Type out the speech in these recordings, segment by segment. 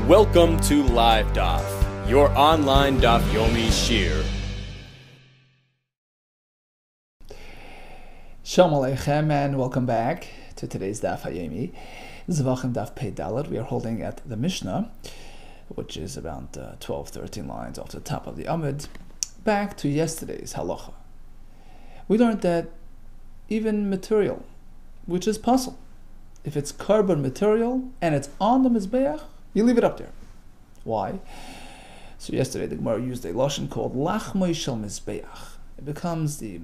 Welcome to LiveDaf, your online Daf Yomi Shir. Shalom Aleichem and welcome back to today's Daf Yomi. Zevachim Daf Pei Dalet. We are holding at the Mishnah, which is around 12-13 lines off the top of the Amud. Back to yesterday's halacha. We learned that even material, which is puzzle, if it's carbon material and it's on the Mizbeach, you leave it up there. Why? So yesterday the Gemara used a lashon called lachmoi shel Mizbeach. It becomes the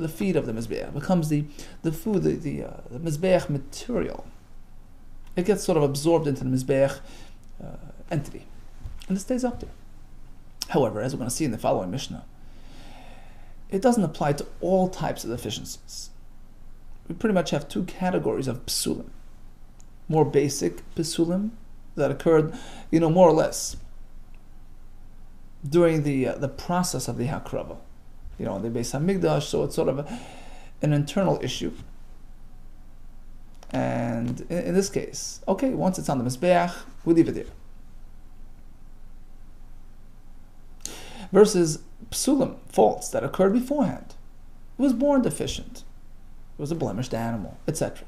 feed of the Mizbeach. It becomes the food, the Mizbeach material. It gets sort of absorbed into the Mizbeach entity. And it stays up there. However, as we're going to see in the following Mishnah, it doesn't apply to all types of deficiencies. We pretty much have two categories of psulim. More basic psulim that occurred, more or less during the process of the hakrava, the Beis Hamikdash. So it's sort of an internal issue. And in this case, okay, once it's on the Mizbeach, we leave it there. Versus psulim, faults that occurred beforehand. It was born deficient. It was a blemished animal, etc.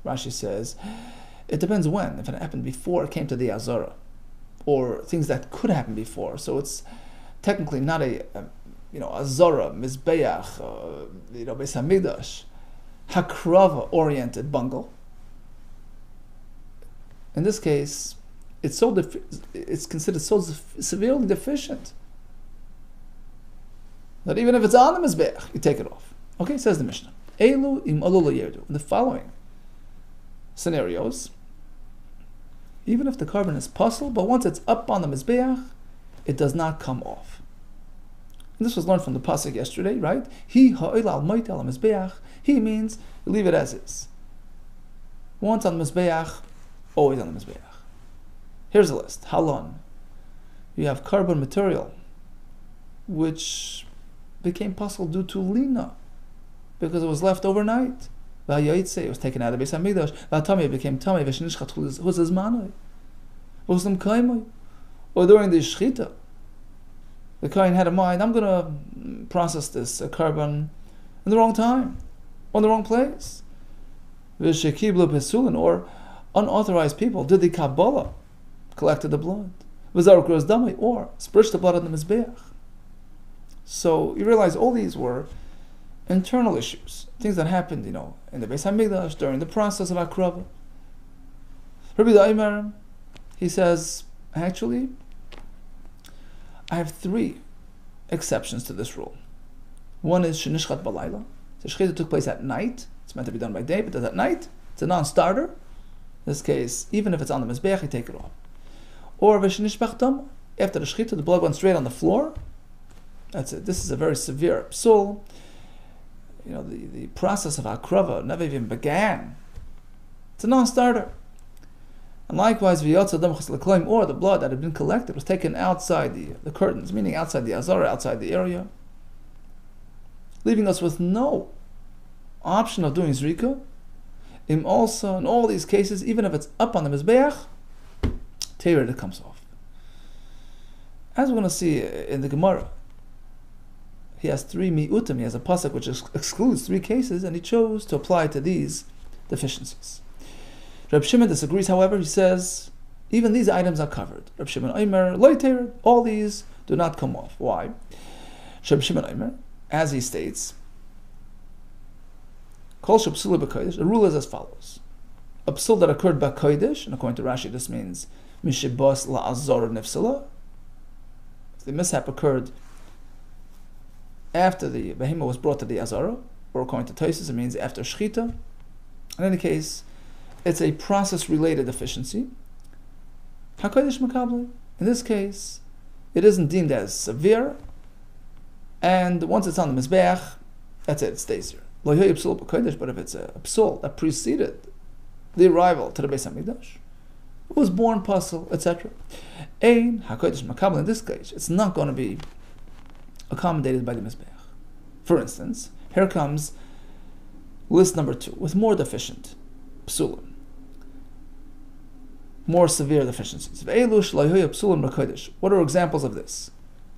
Rashi says, it depends when. If it happened before it came to the Azara, or things that could happen before. So it's technically not a Azara, Mizbeach, Beis Hamikdash, Hakrava-oriented bungle. In this case, it's considered so severely deficient that even if it's on the Mizbeach, you take it off. Okay, says the Mishnah. Elu im alu lo yerdu. In the following scenarios, even if the carbon is puzzle, but once it's up on the Mizbeach, it does not come off. And this was learned from the pasuk yesterday, right? He ha'il al moit al Mizbeach. He means leave it as is. Once on the Mizbeach, always on the Mizbeach. Here's a list. Halon. You have carbon material, which became puzzle due to lina, because it was left overnight. It was taken out of Beis Hamikdash. It became tamei. Or during the shchita, the kohen had a mind, I'm going to process this carbon in the wrong time, or in the wrong place. Or unauthorized people did the Kabbalah, collected the blood, or spritched the blood on the Mizbeach. So you realize all these were internal issues, things that happened, in the Beis Hamikdash during the process of hakrava. Rabbi Daimer, he says, actually, I have three exceptions to this rule. One is shenishchat balayla. The shechita took place at night. It's meant to be done by day, but at night, it's a non-starter. In this case, even if it's on the Mizbeach, you take it off. Or v'shenishbachtam, after the shechita, the blood went straight on the floor. That's it. This is a very severe psul. The process of hakrava never even began. It's a non-starter. And likewise, or the blood that had been collected was taken outside the curtains, meaning outside the azara, outside the area, leaving us with no option of doing zrika. Also, in all these cases, even if it's up on the Mizbeach, teir it comes off. As we're going to see in the Gemara, he has three mi'utim. He has a pasuk which excludes three cases, and he chose to apply to these deficiencies. Reb Shimon disagrees, however. He says, even these items are covered. Reb Shimon Omer, lo yitered, all these do not come off. Why? Reb Shimon Omer, as he states, Kol shepsula b'kodesh, the rule is as follows. A psul that occurred b'kodesh, and according to Rashi, this means mishibos la'azor nefsila. If the mishap occurred after the behemoth was brought to the Azara, or according to Tosfos, it means after Shechita. In any case, it's a process-related deficiency. HaKodesh Makabli. In this case, it isn't deemed as severe, and once it's on the Mizbeach, that's it stays here. But if it's a psul that preceded the arrival to the Beis Hamikdash, it was born puzzle, etc. Ein HaKodesh Makabli. In this case, it's not going to be accommodated by the Mizbeach. For instance, here comes list number 2 with more deficient psulim. more severe deficiencies. What are examples of this?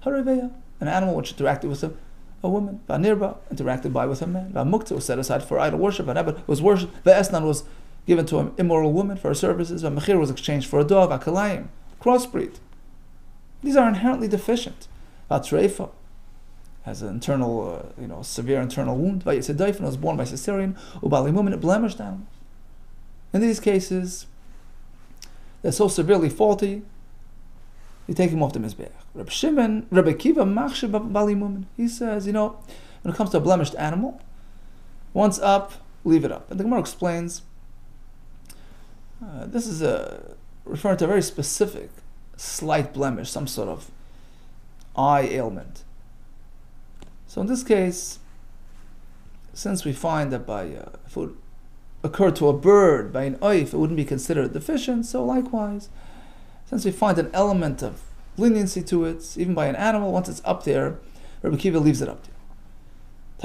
An animal which interacted with a woman. Interacted with a man. Was set aside for idol worship. Was worshipped. Was given to an immoral woman for her services. Was exchanged for a dog. Crossbreed. These are inherently deficient. Has an internal, severe internal wound. Was born by cesarean. Blemished animals. In these cases, they're so severely faulty, you take him off the Mizbeach. Rabbi Akiva, he says, when it comes to a blemished animal, once up, leave it up. And the Gemara explains, this is referring to a very specific, slight blemish, some sort of eye ailment. So in this case, since we find that if it would occur to a bird by an oif, it wouldn't be considered deficient, so likewise, since we find an element of leniency to it, even by an animal, once it's up there, Rabbi Akiva leaves it up there.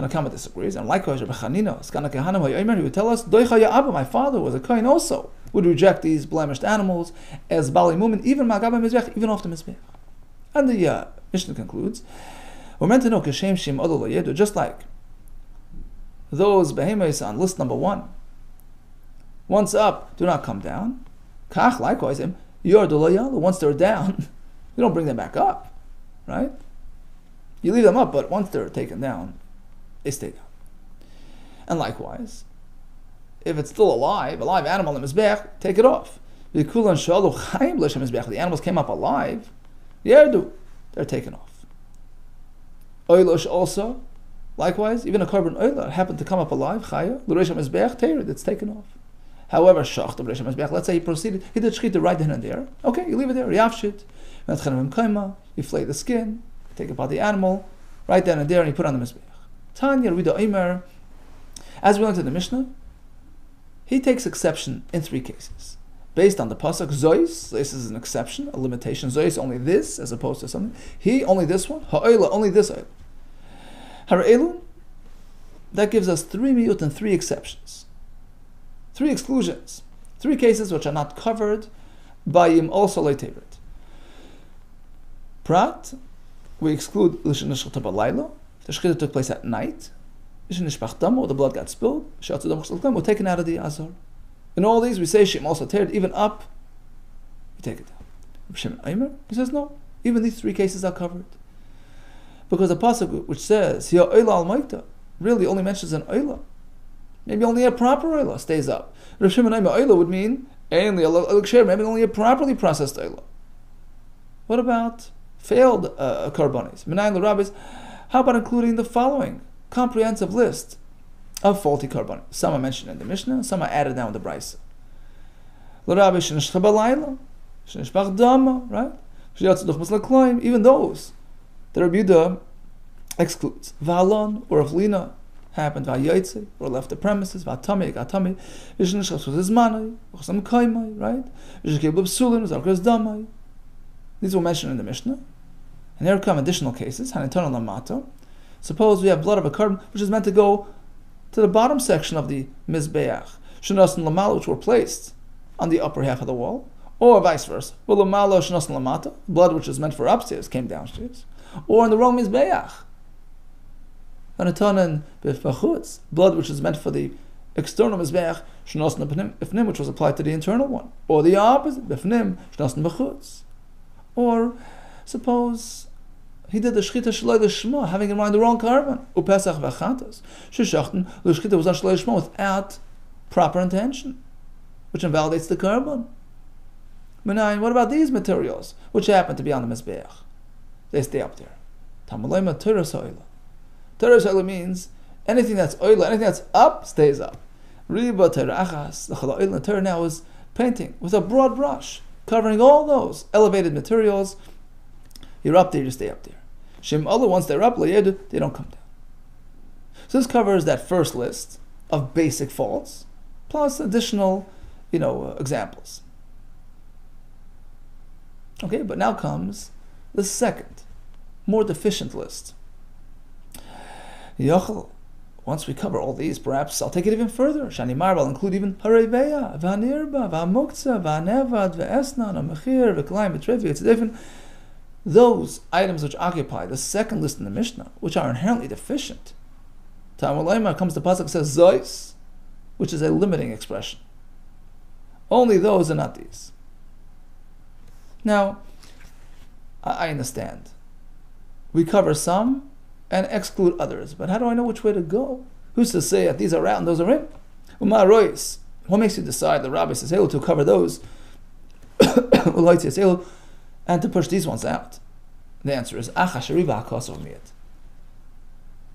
Tanakama disagrees, and likewise Rabbi Chanina, he would tell us, my father was a kohen also, would reject these blemished animals as bali mumin, even off the mizbech. And the Mishnah concludes, we're meant to know just like those behemoths on list number 1, once up, do not come down. Kach, likewise, once they're down, you don't bring them back up, right? You leave them up, but once they're taken down, they stay down. And likewise, if it's still a live animal in the mizbech, take it off. The animals came up alive, they're taken off. Oilosh also, likewise, even a carbon oiler happened to come up alive, it's taken off. However, let's say he proceeded, he did shchita right then and there. Okay, you leave it there. You flay the skin, take apart the animal, right then and there, and you put on the mizbeach. Tanya Rida Omer, as we learned in the Mishnah, he takes exception in 3 cases. Based on the pasuk, Zois, this is an exception, a limitation. Zois, only this, as opposed to something. He, only this one. Ha'oila, only this oil. Hara'elun, that gives us 3 miyut and 3 exceptions. 3 exclusions, 3 cases which are not covered by Yim also Leiteret. Prat, we exclude Lishan Nishchata Balayla, the Shechita took place at night, Lishan Nishpach Dam, or the blood got spilled, Shatzu Dam Chesel were taken out of the Azor. In all these, we say Shim also Tered, even up, we take it down. Shimon Aimer, he says no, even these 3 cases are covered. Because the pasuk which says, Hiya Oila al Maita, really only mentions an Oila. Maybe only a proper oila stays up. Rav Shimon Aimer oila would mean maybe only a properly processed oila. What about failed karbonis? Minayin l'rabbis. How about including the following comprehensive list of faulty karbonis? Some are mentioned in the Mishnah, some are added down in the Brisa. L'rabbi shenishcha balayla, shenishpach dama, right? Sheyatzu duch maslakloim. Even those that Rabbi Yehuda excludes. V'alon or if lina happened, v'ayotze, or left the premises, v'atami, gatami, v'shenishchas with his manai, v'chasam kaimai, right? V'shekeb l'psulin, v'zarkes damai. These were mentioned in the Mishnah. And here come additional cases, hanetana lamato. Suppose we have blood of a carbon, which is meant to go to the bottom section of the mizbeach, shenas and lamal, which were placed on the upper half of the wall, or vice versa. V'lamalo shenas and lamata, blood which is meant for upstairs came downstairs, or in the wrong mizbeach. Hanetanan b'fachutz, blood which is meant for the external mizbeach, shenas and b'fnim, which was applied to the internal one, or the opposite, b'fnim, shenas and b'chutz. Or suppose he did the shchita shaloi l'shma, having in mind the wrong carbon. Upesach v'achatas. Sheshachten l'shchita was on shaloi l'shma without proper intention, which invalidates the carbon. Menayin, what about these materials, which happen to be on the mizbeach? They stay up there. Tamalayma teres oila. Teres oila means anything that's oila, anything that's up, stays up. Riba terachas. The chala oila ter now is painting with a broad brush, covering all those elevated materials. You're up there, you stay up there. Shem Allah, once they're up, they don't come down. So this covers that first list of basic faults, plus additional, examples. Okay, but now comes the second, more deficient list. Yochel, once we cover all these, perhaps I'll take it even further. Shani Mar, I'll include even Hareveya, Vanirba, Vamukza, Vanevad, Ve'esnan, Amechir, V'klayim, V'trevi. It's different. Those items which occupy the second list in the Mishnah, which are inherently deficient. Talmud Lema comes to Pasuk, says Zois, which is a limiting expression. Only those and not these. Now, I understand. We cover some and exclude others. But how do I know which way to go? Who's to say that these are out and those are in? Umar Rois. What makes you decide? The Rabbi says to cover those and to push these ones out? The answer is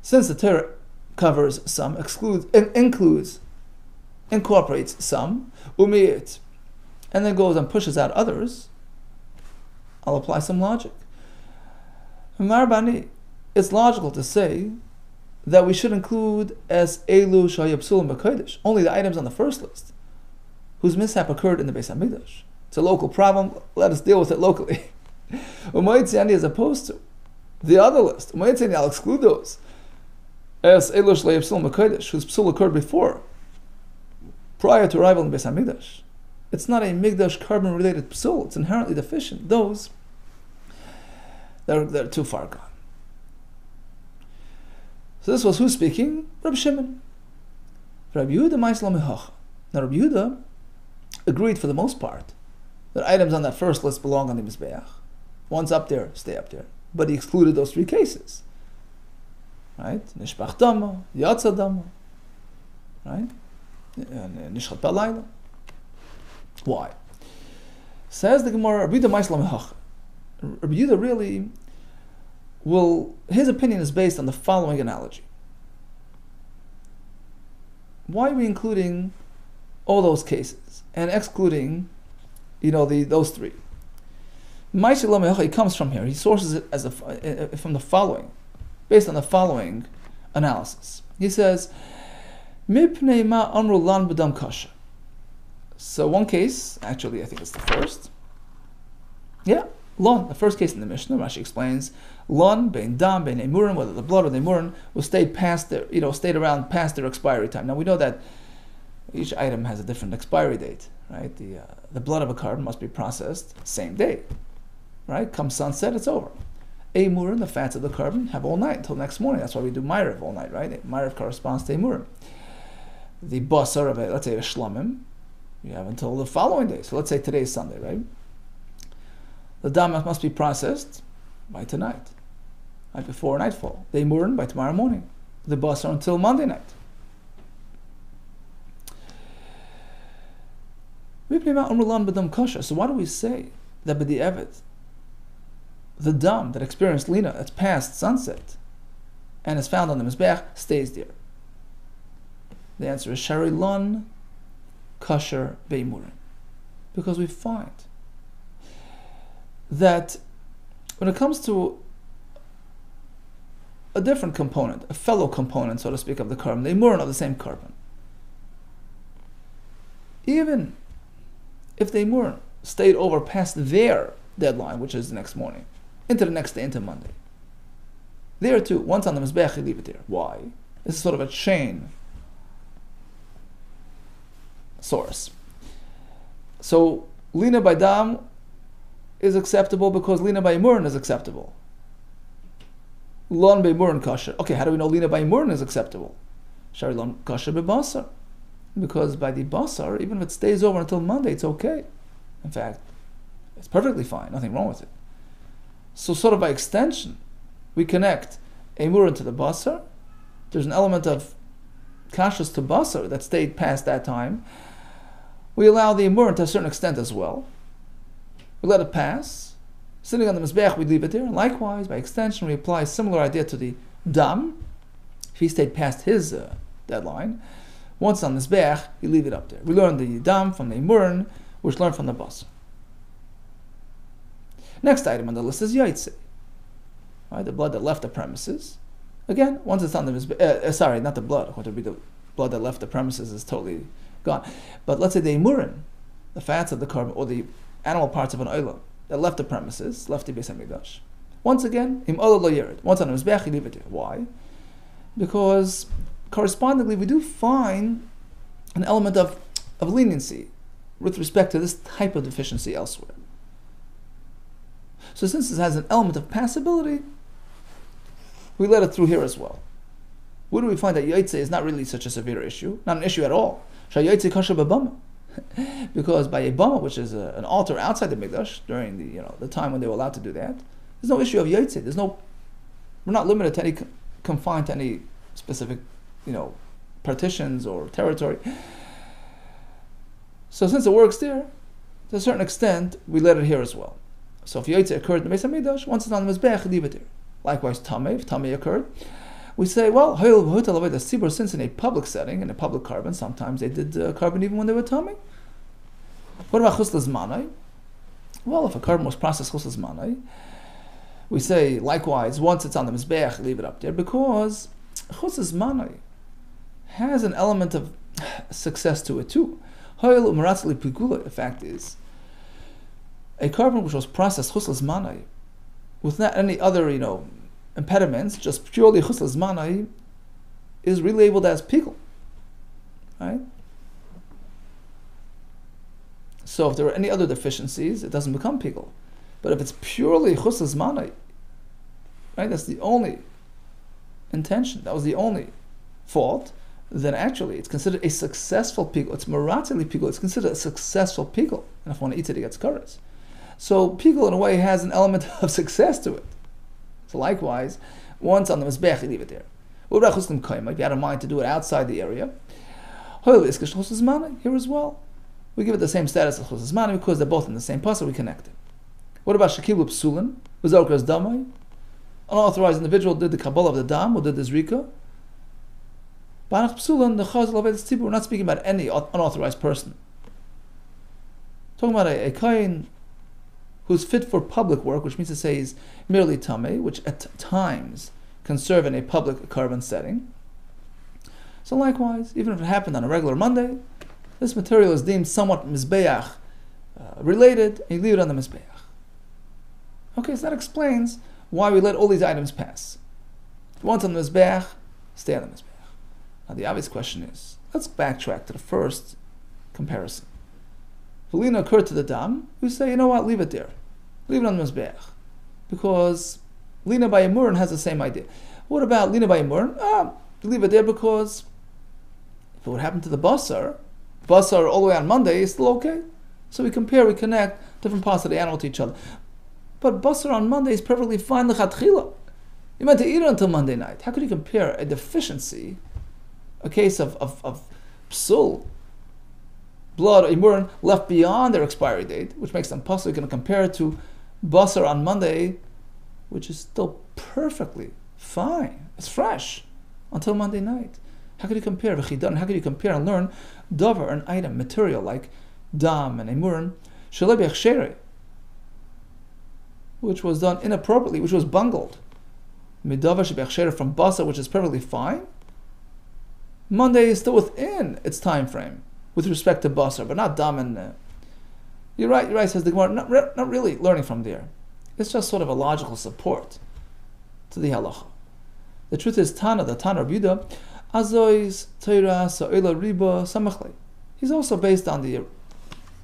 since the Torah covers some, includes, incorporates some, umiyit, and then goes and pushes out others, I'll apply some logic. Umar Bani. It's logical to say that we should include as Elu Shayabsulim B'Kodesh only the items on the first list whose mishap occurred in the Beis HaMikdash. It's a local problem, let us deal with it locally. Umayitziani as opposed to the other list. Umayitziani, I'll exclude those as Elu Shayabsulim B'Kodesh whose psul occurred prior to arrival in Beis HaMikdash. It's not a Mikdash carbon related psul, it's inherently deficient. Those, they're too far gone. So this was who speaking? Rabbi Shimon. Rabbi Yehuda Ma'islam Mehacha. Now Rabbi Yehuda agreed for the most part that items on that first list belong on the Mizbeach. Once up there, stay up there. But he excluded those three cases. Right? Nishbach Dama, Yatza Dama. Right? Nishchat Balayla. Why? Says the Gemara, Rabbi Yehuda Ma'islam Mehacha. Rabbi Yehuda really his opinion is based on the following analogy. Why are we including all those cases and excluding, those three? He comes from here. He sources it from the following, based on the following analysis. He says, "Mipnei ma amru lan b'dam kasha." So one case, actually, I think it's the first. Yeah. Lon, the first case in the Mishnah, Rashi explains, Lon, bein dam, bein emurim, whether the blood or the emurim will stayed around past their expiry time. Now we know that each item has a different expiry date, right? The blood of a carbon must be processed same day, right? Come sunset, it's over. Emurim, the fats of the carbon, have all night until next morning. That's why we do Ma'ariv all night, right? Ma'ariv corresponds to emurim. The basar of let's say a shlamim, you have until the following day. So let's say today is Sunday, right? The dam must be processed by tonight, right before nightfall. The emurim by tomorrow morning. The basar until Monday night. So why do we say that b'di'evet, the dam that experienced lina, that's past sunset, and is found on the mizbeach, stays there? The answer is shari lon kosher be'imurim, because we find that when it comes to a different component, a fellow component, so to speak, of the carbon, the emurim of the same carbon, even if the emurim stayed over past their deadline, which is the next morning, into the next day, into Monday, there too, once on the mizbeach, you leave it there. Why? This is sort of a chain source. So lina by dam is acceptable because lina by emurim is acceptable. Lon by emurim kosher. Okay, how do we know lina by emurim is acceptable? Shari lon kosher by basar. Because by the basar, even if it stays over until Monday, it's okay. In fact, it's perfectly fine, nothing wrong with it. So sort of by extension, we connect emurim to the basar. There's an element of kashrus to basar that stayed past that time. We allow the emurim to a certain extent as well. We let it pass. Sitting on the mizbeach, we leave it there. And likewise, by extension, we apply a similar idea to the dam. If he stayed past his deadline, once on the mizbeach, you leave it up there. We learn the dam from the emurim, which learn from the basar. Next item on the list is yaitse, right? The blood that left the premises. Again, once it's on the mizbeach, sorry, not the blood. What would be the blood that left the premises is totally gone. But let's say the emurim, the fats of the carbon, or the animal parts of an oila that left the premises, left the Beis HaMikdash. Once again, im olah lo yered. Once on the mizbeach, you leave it there. Why? Because correspondingly, we do find an element of leniency with respect to this type of deficiency elsewhere. So since it has an element of passability, we let it through here as well. Where do we find that Yaitse is not really such a severe issue, not an issue at all? Yaitse kosher b'bama. Because by a bama, which is an altar outside the mikdash during the time when they were allowed to do that, there's no issue of Yaitse. We're not limited to any, confined to any specific, partitions or territory. So since it works there, to a certain extent, we let it here as well. So if Yaitse occurred in the Beis HaMikdash, once it's on the Mizbeach, leave it there. Likewise, Tameh, if Tameh occurred, we say, well, since in a public setting, in a public carbon, sometimes they did carbon even when they were Tameh. What about Chus L'Zmanai? Well, if a carbon was processed Chus L'Zmanai, we say, likewise, once it's on the Mizbeach, leave it up there, because Chus L'Zmanai has an element of success to it too. The fact is, a carbon which was processed Chus L'Zmanai, with not any other, impediments, just purely Chus L'Zmanai, is relabeled as pickle. Right? So if there are any other deficiencies, it doesn't become pickle. But if it's purely Chus L'Zmanai, right, that's the only intention, that was the only fault, then actually it's considered a successful pickle. It's maratili pickle. It's considered a successful pickle. And if one eats it, it gets kares. So pickle, in a way, has an element of success to it. So likewise, once on the Mizbeach, you leave it there. If you had a mind to do it outside the area, here as well, we give it the same status as Chus L'Zmanai because they're both in the same pasuk, we connect it. What about Shekilu Psulin? V'zorkas Damai? Unauthorized individual did the Kabbalah of the Dam, or did the Zrika. Banach Psulin, the Chazal of Tzibur, we're not speaking about any unauthorized person. Talking about a kohen who's fit for public work, which means to say he's merely tameh, which at times can serve in a public carbon setting. So likewise, even if it happened on a regular Monday, this material is deemed somewhat mizbeach related, and you leave it on the mizbeach. Okay, so that explains why we let all these items pass. Once on the mizbeach, stay on the mizbeach. Now the obvious question is, let's backtrack to the first comparison. If Lina occurred to the dam, we say, you know what, leave it there. Leave it on the mizbeach. Because Lina by Murin has the same idea. What about Lina by Murin? Leave it there because if it would happen to the basar all the way on Monday is still okay. So we compare, we connect different parts of the animal to each other. But basar on Monday is perfectly fine l'chatchila. You meant to eat it until Monday night. How could you compare a deficiency, a case of psul, blood, imurin, left beyond their expiry date, which makes them possible, you're going to compare it to basar on Monday, which is still perfectly fine. It's fresh until Monday night. How could you compare v'chidan? How could you compare and learn davar, an item, material like dam and imurin, shalei b'echsherei, which was done inappropriately, which was bungled, midavar sheb'echsherei, from basar, which is perfectly fine. Monday is still within its time frame with respect to basar, but not dam and. You're right, says the Gemara. Not really learning from there. It's just sort of a logical support to the halacha. The truth is, the Tana of Yudah, Azois Torah Sa'ila Riba Samachle. He's also based on the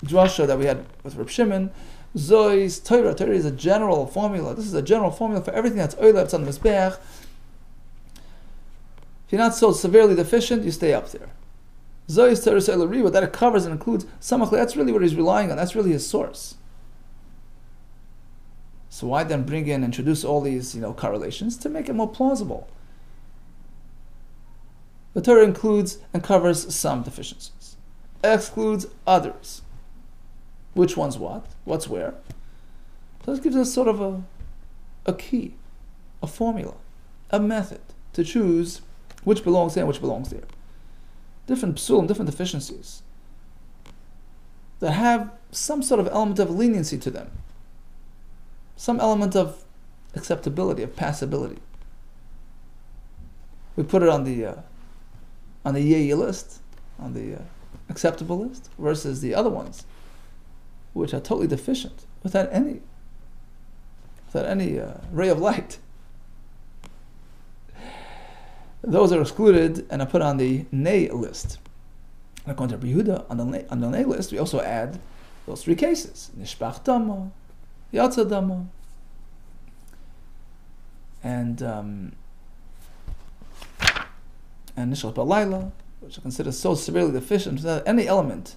drasha that we had with Reb Shimon. Zois Torah is a general formula. This is a general formula for everything that's oila, it's on the mizbeach. If you're not so severely deficient, you stay up there. Zois Torah Sa'ila Riba, that it covers and includes Samachle. That's really what he's relying on. That's really his source. So why then introduce all these, correlations to make it more plausible? The Torah includes and covers some deficiencies, excludes others. Which one's what? What's where? So this gives us sort of a key, a formula, a method to choose which belongs there and which belongs there. Different psulim, different deficiencies that have some sort of element of leniency to them. Some element of acceptability, of passability. We put it on the yei list, on the acceptable list, versus the other ones, which are totally deficient, without any ray of light. those are excluded and are put on the nay list. And according to Yehuda, on the nay list, we also add those three cases: nishpach dama, yatsa dama, and nishlat balayla, which are considered so severely deficient that any element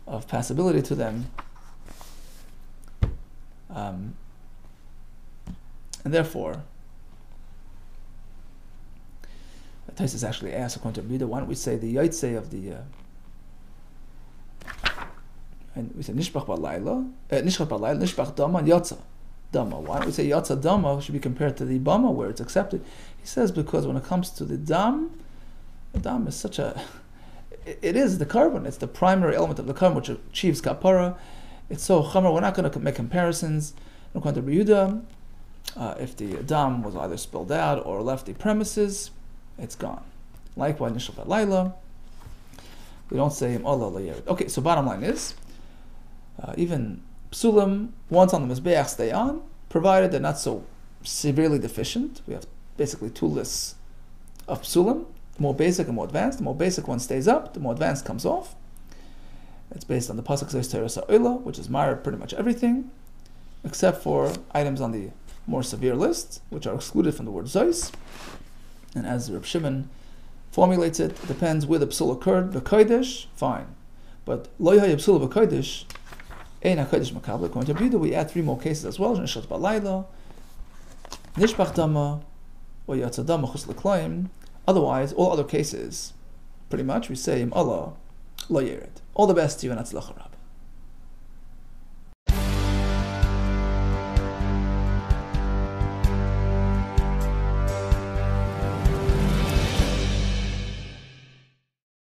of passability to them, and therefore, Taisus actually asks, according to Yehuda, why don't we say the yaitse of the and we say nishpach balayla, nishpach dama, and yatsa dama. Why don't we say yatsa dama should be compared to the bama where it's accepted? He says because when it comes to the dam is such a, it is the carbon. It's the primary element of the carbon which achieves kapara. It's so chamer. We're not going to make comparisons. According to Yehuda, if the dam was either spilled out or left the premises, it's gone. Likewise, nishal balayla, we don't say im Allah layered. Okay, so bottom line is, even psulim, once on the mizbeach, stay on, provided they're not so severely deficient. We have basically two lists of psulim, more basic and more advanced. The more basic one stays up, the more advanced comes off. It's based on the pasuk says Torah Sa'ila, which is marred pretty much everything, except for items on the more severe list, which are excluded from the word zois. And as Reb Shimon formulates it, it depends where the psul occurred. V'kodesh, fine. But lo yhay psul v'kodesh, ein ha-kodesh makabel. According to Yehuda, we add three more cases as well. Nishlat balayla, nishpach dama, or yatsa dama chus l'klayim. Otherwise, all other cases, pretty much, we say im Allah lo yered. All the best to you and atzlach.